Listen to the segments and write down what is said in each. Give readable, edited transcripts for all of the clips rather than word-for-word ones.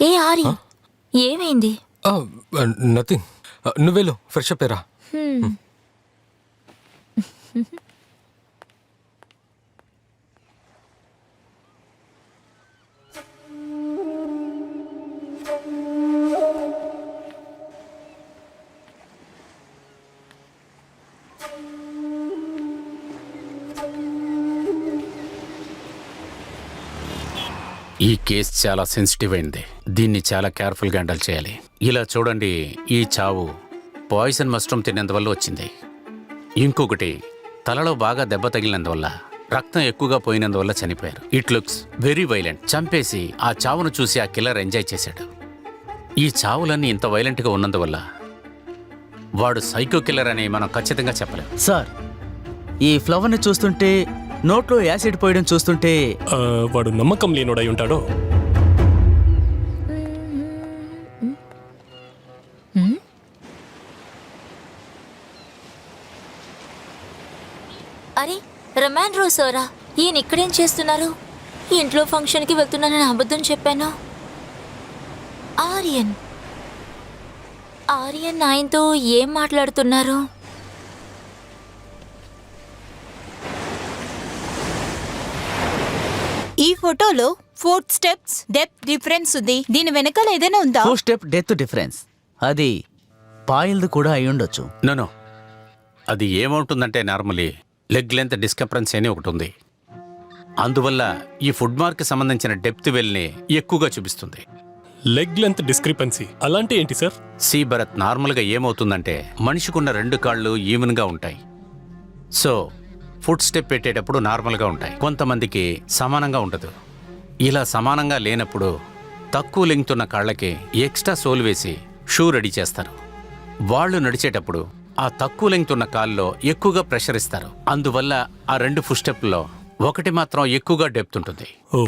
ఏ ఆరి ఏమైంది? నథింగ్. నువ్వేలో ఫ్రెష్ అప్ అయ్యరా. ఈ కేసు చాలా సెన్సిటివ్ అయింది. దీన్ని చాలా కేర్ఫుల్గా హ్యాండిల్ చేయాలి. ఇలా చూడండి, ఈ చావు పాయిజన్ మష్రూమ్ తినేందువల్ల వచ్చింది. ఇంకొకటి తలలో బాగా దెబ్బ తగిలినందువల్ల, రక్తం ఎక్కువగా పోయినందువల్ల చనిపోయారు. It looks very violent. చంపేసి ఆ చావును చూసి ఆ కిల్లర్ ఎంజాయ్ చేశాడు. ఈ చావులన్నీ ఇంత వైలెంట్గా ఉన్నందువల్ల వాడు సైకో కిల్లర్ అని మనం ఖచ్చితంగా చెప్పలేం. సార్, ఈ ఫ్లవర్ని చూస్తుంటే, నోట్లో యాసిడ్ పోయడం చూస్తుంటే వాడు నమ్మకం లేనోడై ఉంటాడో. అరే రమాన్ రోసోరా, ఈయన ఇక్కడేం చేస్తున్నారు? ఇంట్లో ఫంక్షన్కి వెళ్తున్నానని అబద్ధం చెప్పాను. ఆర్యన్ ఆయనతో ఏం మాట్లాడుతున్నారు? ఈ ఫోటోలో 4 స్టెప్స్ డెప్త్ డిఫరెన్స్ ఉంది. దీని వెనకాల ఏదైనా ఉందా? 4 స్టెప్ డెత్ డిఫరెన్స్. అది పాయిల్ది కూడా అయి ఉండొచ్చు. నో, అది ఏమవుతుందంటే నార్మలీ లెగ్ లెంత్ డిస్క్రిపెన్సీ అని ఒకటి ఉంది. అందువల్ల ఈ ఫుడ్ మార్క్ సంబంధించిన డెప్త్ వెల్ని ఎక్కువగా చూపిస్తుంది. లెగ్ లెంత్ డిస్క్రిపెన్సీ అలాంటి ఏంటి సార్? సి భరత్, నార్మల్గా ఏమవుతుందంటే మనిషికున్న 2 కాళ్ళు ఈవెన్గా ఉంటాయి. సో ఫుడ్ స్టెప్ పెట్టేటప్పుడు నార్మల్గా ఉంటాయి, కొంతమందికి సమానంగా ఉండదు. ఇలా సమానంగా లేనప్పుడు తక్కువ లెంగ్త్ ఉన్న కాళ్ళకి ఎక్స్ట్రా సోల్ వేసి షూ రెడీ చేస్తారు. వాళ్ళు నడిచేటప్పుడు ఆ తక్కువ లెంగ్త్ ఉన్న కాల్లో ఎక్కువగా ప్రెషర్ ఇస్తారు. అందువల్ల ఆ 2 ఫుడ్ స్టెప్లో ఒకటి మాత్రం ఎక్కువగా డెప్త్ ఉంటుంది. ఓ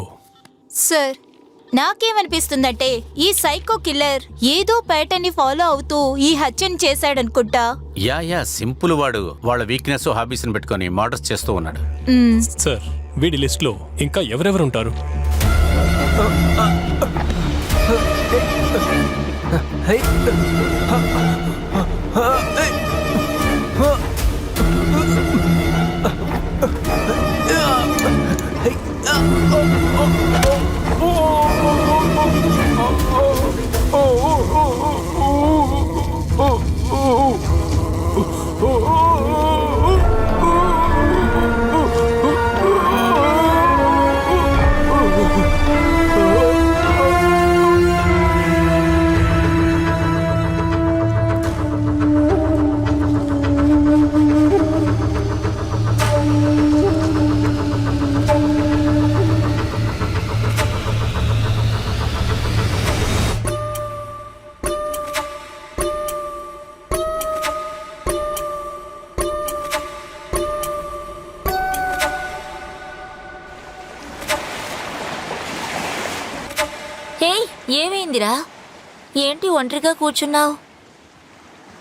సార్, నాకేమనిపిస్తుందంటే ఈ సైకో కిల్లర్ ఏదో ప్యాటర్న్ ని ఫాలో అవుతూ ఈ హత్యని చేశాడనుకుంటా. Yeah simple. వాడు వాళ్ళ వీక్నెస్ హాబీస్ని పెట్టుకొని మర్డర్స్ చేస్తూ ఉన్నాడు. సార్, వీడి లిస్ట్లో ఇంకా ఎవరెవరు ఉంటారు? హే, ఏమైందిరా? ఏంటి ఒంటరిగా కూర్చున్నావు?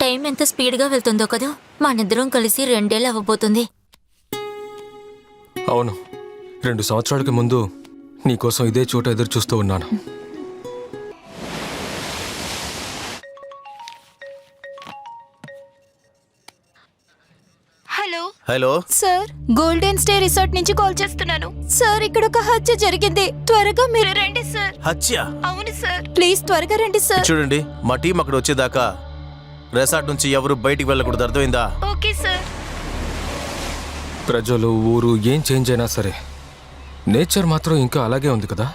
టైం ఎంత స్పీడ్గా వెళ్తుందో కదా. మనిద్దరం కలిసి 2 ఏళ్ళు అవ్వబోతుంది. అవును, 2 సంవత్సరాలకి ముందు నీకోసం ఇదే చోట ఎదురు చూస్తూ ఉన్నాను. Hello sir, golden stay resort నుంచి కాల్ చేస్తున్నాను. సార్, ఇక్కడ ఒక హత్య జరిగింది. త్వరగా మీరు రండి సార్. హత్య? అవును సార్, ప్లీజ్ త్వరగా రండి సార్. చూడండి, మా టీం అక్కడ వచ్చేదాకా రిసార్ట్ నుంచి ఎవరు బయటికి వెళ్ళకూడదు, అర్థమైందా? Okay sir. ప్రజలు, ఊరు ఏం చేంజ్ అయినా సరే నేచర్ మాత్రం ఇంకా అలాగే ఉంది కదా.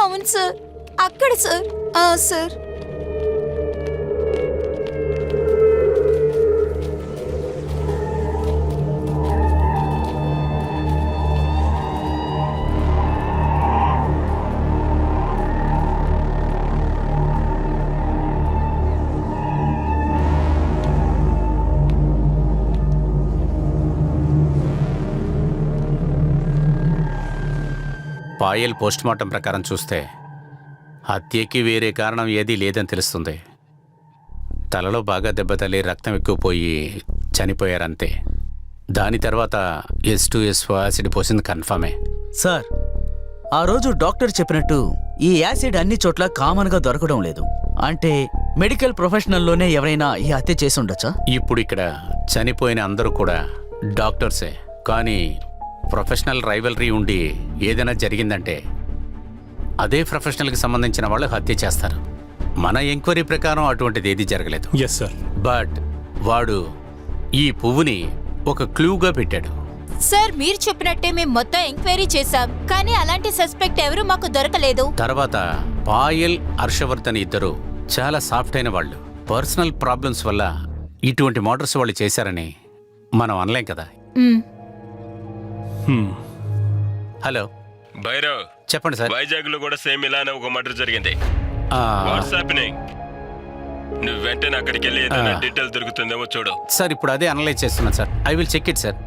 అవును సార్, అక్కడ సార్. సార్, పాయల్ పోస్ట్మార్టం ప్రకారం చూస్తే హత్యకి వేరే కారణం ఏదీ లేదని తెలుస్తుంది. తలలో బాగా దెబ్బతల్లి రక్తం ఎక్కువపోయి చనిపోయారంతే. దాని తర్వాత S2SO యాసిడ్ పోసింది కన్ఫర్మే. సార్, ఆ రోజు డాక్టర్ చెప్పినట్టు ఈ యాసిడ్ అన్ని చోట్ల కామన్గా దొరకడం లేదు. అంటే మెడికల్ ప్రొఫెషనల్లోనే ఎవరైనా ఈ హత్య చేసి ఉండొచ్చా? ఇప్పుడు ఇక్కడ చనిపోయిన అందరూ కూడా డాక్టర్సే. కానీ ప్రొఫెషనల్ రైవలరీ ఉండి ఏదైనా జరిగిందంటే అదే ప్రొఫెషనల్కి సంబంధించిన వాళ్ళు హత్య చేస్తారు. మన ఎంక్వైరీ ప్రకారం అటువంటిది ఏది జరగలేదు. Yes sir. బట్ వాడు ఈ పువ్వుని ఒక క్లూగా పెట్టాడు. సార్ మీరు చెప్పినట్టే మేము మొత్తం ఎంక్వైరీ చేశాం, కానీ అలాంటి సస్పెక్ట్ ఎవరు మాకు దొరకలేదు. తర్వాత పాయల్, హర్షవర్ధన్ ఇద్దరు చాలా సాఫ్ట్ అయిన వాళ్ళు. పర్సనల్ ప్రాబ్లమ్స్ వల్ల ఇటువంటి మర్డర్స్ వాళ్ళు చేశారని మనం అనలేం కదా. హలో భైరవ్, చెప్పండి సార్. వైజాగ్ లో కూడా సేమ్ ఇలానే ఒక మర్డర్ జరిగింది. ఆ, వాట్స్ హ్యాపెనింగ్? నువ్వు వెంటనే అక్కడికి వెళ్ళి ఏదైనా డీటెయిల్ దొరుకుతుందేమో చూడు. సార్ ఇప్పుడు అదే అనలైజ్ చేస్తున్నాను sir. I will check it sir.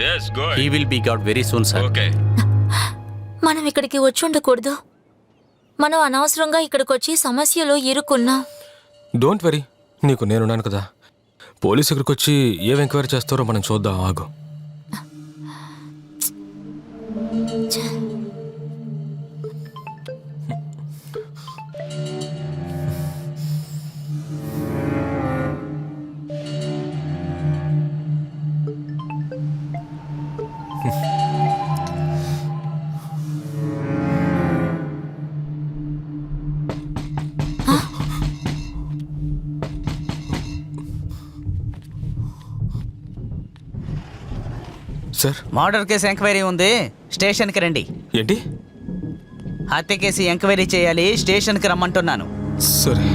yes go he will be got very soon sir. Okay. మనం ఇక్కడికి వచ్చి ఉండకూడదు. మనం అనవసరంగా ఇక్కడికి వచ్చి సమస్యలో ఇరుక్కున్నాం. డోంట్ వరీ, నీకు నేనున్నాను కదా. పోలీసు ఇక్కడికి వచ్చి ఏం ఎంక్వైరీ చేస్తారో మనం చూద్దాం, ఆగు. సార్, మర్డర్ కేసు ఎంక్వైరీ ఉంది, స్టేషన్కి రండి. ఏంటి? హత్య కేసు ఎంక్వైరీ చేయాలి, స్టేషన్కి రమ్మంటున్నాను. సరే.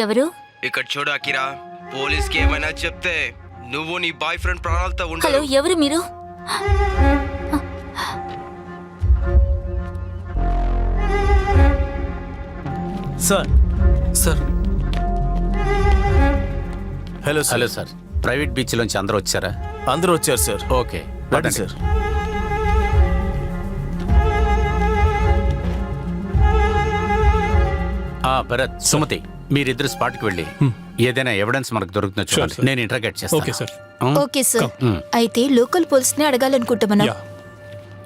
ఎవరు? ఇక్కడ చూడు అకిరా, పోలీస్కి ఏమైనా చెప్తే నువ్వు నీ బాయ్ ఫ్రెండ్ ప్రాణాలతో హలో, ఉంటావు. ఎవరు మీరు? Sir sir, hello sir. Hello sir. Private beach లోంచి అందరూ వచ్చారా? అందరూ వచ్చారు సార్. ఓకే రండి పదండి. సార్. భరత్, సుమతి, మీరిద్దరు స్పాట్కి వెళ్ళి ఏదైనా ఎవిడెన్స్ మనకు దొరుకుతుందో చూడండి. sir. నేను ఇంటర్గేట్ ఓకే చేస్తాను. సార్. Okay sir. అయితే లోకల్ పోలీస్ని అడగాలనుకుంటున్నాం. యా.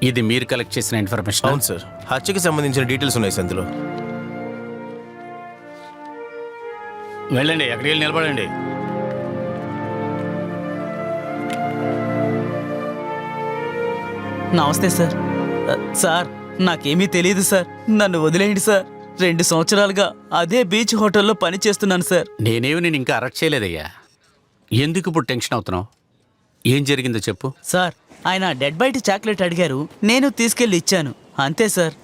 ఇది మీరు కలెక్ట్ చేసిన ఇన్ఫర్మేషన్. అవును సార్, హత్యకి సంబంధించిన డీటెయిల్స్ ఉన్నాయి సార్ అందులో. వెళ్ళండి, అక్కడికి వెళ్ళి నిలబడండి. నమస్తే సార్. సార్ నాకేమీ తెలియదు సార్, నన్ను వదిలేయండి సార్. 2 సంవత్సరాలుగా అదే బీచ్ హోటల్లో పని చేస్తున్నాను సార్. నేనేమి నేను ఇంకా అరెస్ట్ చేయలేదయ్యా. ఎందుకు ఇప్పుడు టెన్షన్ అవుతున్నావు? ఏం జరిగిందో చెప్పు. సార్ ఆయన డెడ్ బైట్ చాక్లెట్ అడిగారు, నేను తీసుకెళ్ళి ఇచ్చాను, అంతే సార్.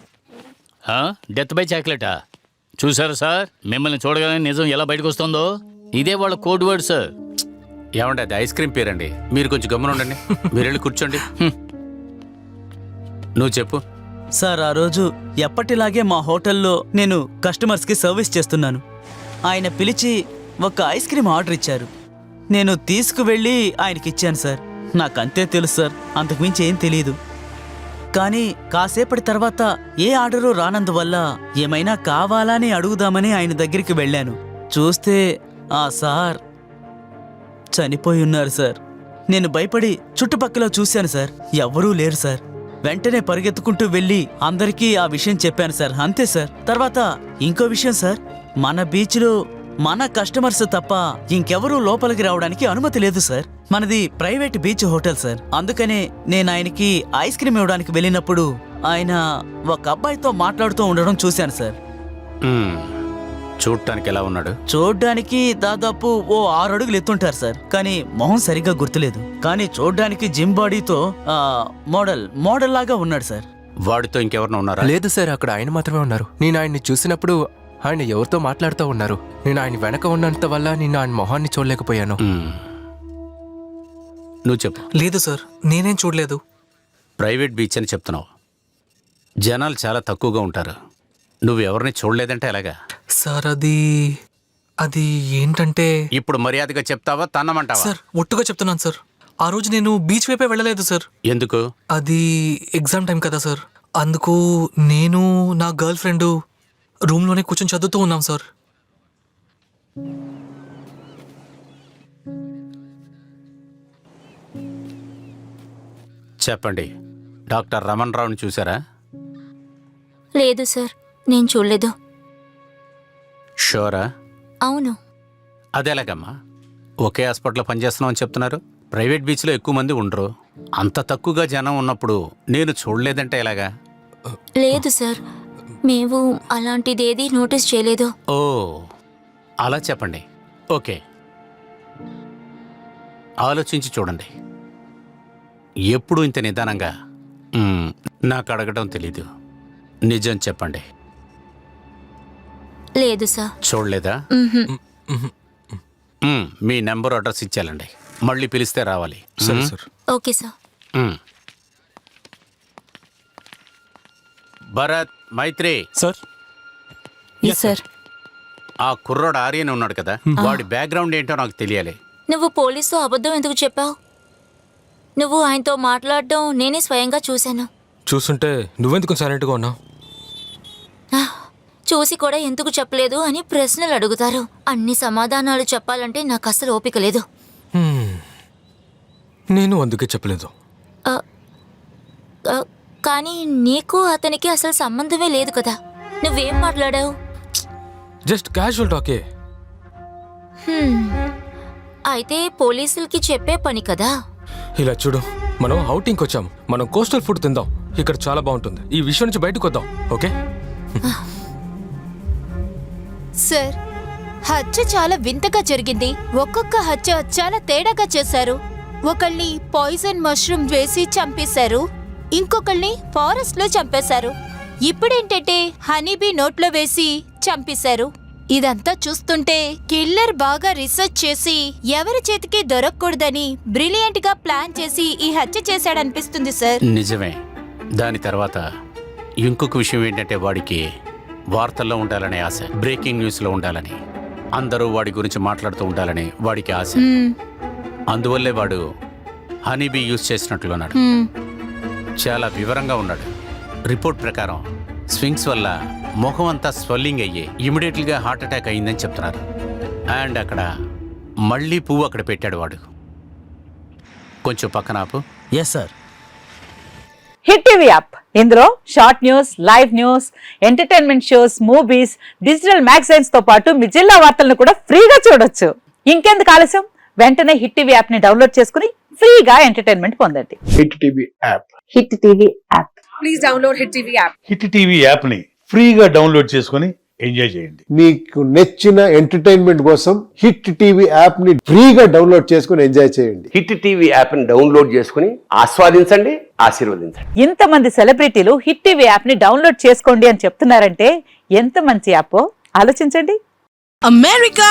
Death by చాక్లెటా? చూసారా సార్, మిమ్మల్ని చూడగానే నిజం ఎలా బయటకు వస్తుందో. ఇదే వాళ్ళ కోడ్ వర్డ్ సార్. ఏమండి, అది ఐస్ క్రీమ్ పేరండి. మీరు కొంచెం గమనం ఉండండి. మీరు వెళ్ళి కూర్చోండి. నువ్వు చెప్పు. సార్ ఆ రోజు ఎప్పటిలాగే మా హోటల్లో నేను కస్టమర్స్కి సర్వీస్ చేస్తున్నాను. ఆయన పిలిచి ఒక ఐస్ క్రీమ్ ఆర్డర్ ఇచ్చారు, నేను తీసుకువెళ్ళి ఆయనకి ఇచ్చాను సార్. నాకంతే తెలుసు సార్, అంతకుమించి ఏం తెలియదు. కానీ కాసేపటి తర్వాత ఏ ఆర్డరు రానందువల్ల ఏమైనా కావాలని అడుగుదామని ఆయన దగ్గరికి వెళ్ళాను. చూస్తే ఆ సార్ చనిపోయి ఉన్నారు సార్. నేను భయపడి చుట్టుపక్కల చూశాను సార్, ఎవ్వరూ లేరు సార్. వెంటనే పరిగెత్తుకుంటూ వెళ్ళి అందరికీ ఆ విషయం చెప్పాను సార్, అంతే సార్. తర్వాత ఇంకో విషయం సార్, మన బీచ్లో మన కస్టమర్స్ తప్ప ఇంకెవరూ లోపలికి రావడానికి అనుమతి లేదు సార్. మనది ప్రైవేట్ బీచ్ హోటల్ సార్. అందుకనే నేను ఆయనకి ఐస్ క్రీమ్ ఇవ్వడానికి వెళ్ళినప్పుడు ఆయన ఒక అబ్బాయితో మాట్లాడుతూ ఉండడం చూశాను సార్. చూడటానికి ఎలా ఉన్నాడు? చూడ్డానికి దాదాపు ఓ 6 అడుగులు ఎత్తుంటారు సార్, కానీ మొహం సరిగ్గా గుర్తులేదు. కానీ చూడ్డానికి జిమ్ బాడీతో మోడల్ లాగా ఉన్నాడు సార్. వాడితో ఇంకెవరైనా ఉన్నారా? లేదు సార్, అక్కడ ఆయన మాత్రమే ఉన్నారు. నేను ఆయన్ని చూసినప్పుడు ఆయన ఎవరితో మాట్లాడుతూ ఉన్నారు. నేను ఆయన వెనక ఉన్నంత వల్ల నేను ఆయన మొహాన్ని చూడలేకపోయాను. నువ్వు చెప్పు. లేదు సార్, నేనేం చూడలేదు. ప్రైవేట్ బీచ్ అని చెప్తున్నావు, జనాలు చాలా తక్కువగా ఉంటారు. నువ్వు ఎవరిని చూడలేదంటే ఎలాగా? సార్ అది ఏంటంటే... ఇప్పుడు మర్యాదగా చెప్తావా, తన్నమంటావా? సార్ ఒట్టుగా చెప్తున్నాను సార్, ఆ రోజు నేను బీచ్ వైపే వెళ్ళలేదు సార్. ఎందుకు? అది ఎగ్జామ్ టైం కదా సార్. అందుకు నేను నా గర్ల్ ఫ్రెండ్ రూమ్లోనే కూర్చొని చదువుతూ ఉన్నాం సార్. చెప్పండి, డాక్టర్ రమణ్ రావుని చూసారా? లేదు సార్, నేను చూడలేదు. షూరా? అవును. అదేలాగమ్మా, ఒకే హాస్పిటల్లో పనిచేస్తున్నాం అని చెప్తున్నారు. ప్రైవేట్ బీచ్లో ఎక్కువ మంది ఉండరు. అంత తక్కువగా జనం ఉన్నప్పుడు నేను చూడలేదంటే ఎలాగా? లేదు సార్, మేము అలాంటిదేదీ నోటీస్ చేయలేదు. ఓ, అలా చెప్పండి. ఓకే, ఆలోచించి చూడండి. ఎప్పుడు ఇంత నిదానంగా నాకు అడగడం తెలీదు. నిజం చెప్పండి. లేదు సార్. చూడలేదా? మీ నెంబర్ అడ్రస్ ఇచ్చేయాలండి. మళ్ళీ పిలిస్తే రావాలి. సరే sir. Okay sir. Bharat, Maithri sir. Sir. ఆ కుర్రోడు ఆర్యన్ ఉన్నాడు కదా, వాడి బ్యాక్గ్రౌండ్ ఏంటో నాకు తెలియాలి. నువ్వు పోలీసుతో అబద్ధం ఎందుకు చెప్పావు? నువ్వు ఆయనతో మాట్లాడడం నేనే స్వయంగా చూశాను. చూస్తుంటే నువ్వెందుకు సైలెంట్గా ఉన్నావు? చూసి కూడా ఎందుకు చెప్పలేదు అని ప్రశ్నలు అడుగుతారు. అన్ని సమాధానాలు చెప్పాలంటే నాకు అసలు ఓపిక లేదు. నేను అందుకే చెప్పలేదు. కానీ నీకు అతనికి అసలు సంబంధమే లేదు కదా. నువ్వేం మాట్లాడావు? జస్ట్ క్యాజువల్ టాకే. అయితే పోలీసులకి చెప్పే పని కదా. ఇలా చూడు, మనం అవుటింగ్కి వచ్చాం. మనం కోస్టల్ ఫుడ్ తిందాం. ఇక్కడ చాలా బాగుంటుంది. ఈ విషయం నుంచి బయటకు వద్దాం. ఓకే? సార్, హత్య చాలా వింతగా జరిగింది. ఒక్కొక్క హత్య చాలా తేడాగా చేశారు. ఒకళ్ళని పాయిజన్ మష్రూమ్ వేసి చంపేశారు, ఇంకొకళ్ళని ఫారెస్ట్ లో చంపేశారు. ఇప్పుడేంటంటే హనీబీ నోట్లో వేసి చంపేశారు. ఇదంతా చూస్తుంటే కిల్లర్ బాగా రీసెర్చ్ చేసి ఎవరి చేతికి దొరకకూడదని బ్రిలియంట్ గా ప్లాన్ చేసి ఈ హత్య చేశాడనిపిస్తుంది సార్. నిజమే. దాని తర్వాత ఇంకొక విషయం ఏంటంటే, వాడికి వార్తల్లో ఉండాలనే ఆశ, బ్రేకింగ్ న్యూస్లో ఉండాలని, అందరూ వాడి గురించి మాట్లాడుతూ ఉండాలని వాడికి ఆశ. అందువల్లే వాడు హనీబీ యూజ్ చేసినట్లున్నాడు. చాలా వివరంగా ఉన్నాడు. రిపోర్ట్ ప్రకారం స్వింగ్స్ వల్ల ముఖం అంతా స్వెల్లింగ్ అయ్యి ఇమీడియట్గా హార్ట్ అటాక్ అయిందని చెప్తున్నారు. అండ్ అక్కడ మళ్ళీ పువ్వు అక్కడ పెట్టాడు వాడు. కొంచెం పక్కన ఆపు. Yes sir. Hit TV app, ఇందులో short news, live news, entertainment shows, movies, digital magazines తో పాటు మీ జిల్లా వార్తలను కూడా ఫ్రీగా చూడొచ్చు. ఇంకెందుకు ఆలస్యం, వెంటనే హిట్ టీవీ యాప్ ని డౌన్లోడ్ చేసుకుని ఫ్రీగా ఎంటర్టైన్మెంట్ పొందండి. Hit TV app. Hit TV app. Please download hit TV app. Hit TV app ని ఫ్రీగా డౌన్లోడ్ చేసుకుని ఎంజాయ్ చేయండి. మీకు నచ్చిన ఎంటర్టైన్మెంట్ కోసం హిట్ టీవీ యాప్ ని ఫ్రీగా డౌన్లోడ్ చేసుకుని ఎంజాయ్ చేయండి. హిట్ టీవీ యాప్ ని డౌన్లోడ్ చేసుకుని ఆస్వాదించండి, ఆశీర్వదించండి. ఇంతమంది సెలబ్రిటీలు హిట్ టీవీ యాప్ ని డౌన్లోడ్ చేసుకోండి అని చెప్తున్నారంటే ఎంత మంచి యాప్ ఆలోచించండి. అమెరికా.